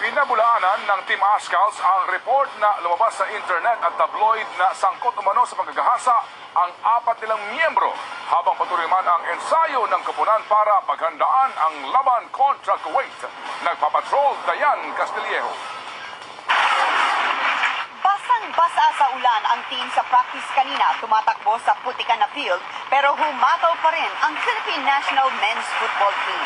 Pinabulaanan ng Team Ascals ang report na lumabas sa internet at tabloid na sangkot umano sa paggagahasa ang 4 nilang miyembro habang patuloy man ang ensayo ng koponan para paghandaan ang laban kontra Kuwait. Nagpapatrol Dayan Castillejo. Basang-basa sa ulan ang team sa practice kanina, tumatakbo sa putikan na field pero humataw pa rin ang Philippine National Men's Football Team.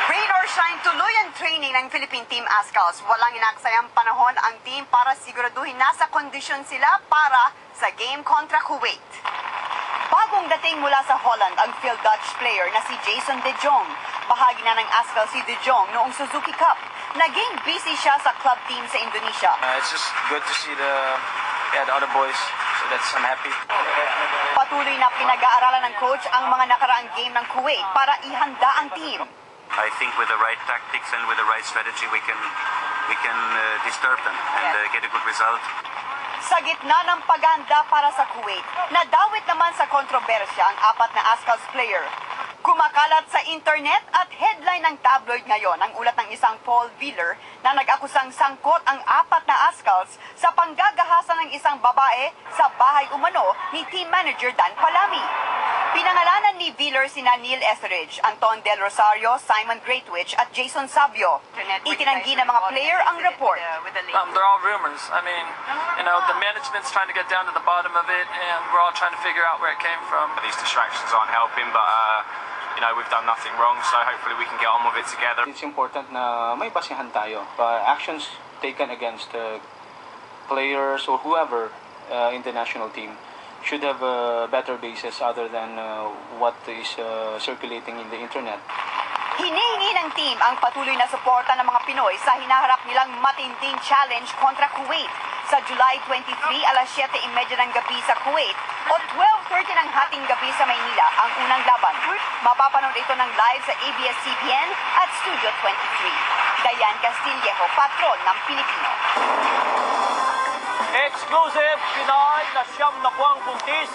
Rain or shine, tuloy ang training ng Philippine Team Ascals. Walang inaksayang panahon ang team para siguraduhin nasa kondisyon sila para sa game kontra Kuwait. Bagong dating mula sa Holland ang Phil Dutch player na si Jason De Jong. Bahagi na ng Ascals si De Jong noong Suzuki Cup. Naging busy siya sa club team sa Indonesia. It's just good to see the other boys, so I'm happy. Patuloy na pinag-aaralan ng coach ang mga nakaraang game ng Kuwait para ihanda ang team. I think with the right tactics and with the right strategy, we can disturb them and get a good result. Sa gitna ng paghahanda para sa Kuwait, nadawit naman sa kontrobersya ang 4 na Ascals player. Kumakalat sa internet at headline ng tabloid ngayon ang ulat ng isang Paul Wheeler na nag-akusang sangkot ang 4 na Ascals sa panggagahasa ng isang babae sa bahay umano ni team manager Dan Palami. Pinangalanan ni Wheeler sina Neil Etheridge, Anton Del Rosario, Simon Greatwich at Jason Sabio. Itinanggi ng mga player ang report. They're all rumors. I mean, the management's trying to get down to the bottom of it, and we're all trying to figure out where it came from. These distractions aren't helping, but we've done nothing wrong, so hopefully we can get on with it together. It's important na may basihan tayo. Actions taken against players or whoever in the national team should have a better basis other than what is circulating in the internet. Hinihingi ng team ang patuloy na suporta ng mga Pinoy sa hinaharap nilang matinding challenge kontra Kuwait sa July 23, alas 7:30 ng gabi sa Kuwait o 12:30 ng hating gabi sa Maynila ang unang laban. Mapapanood ito ng live sa ABS-CBN at Studio 23. Dayan Castillejo, Patron ng Pilipino. Exclusive, Pinay na siyam na kuwang buntis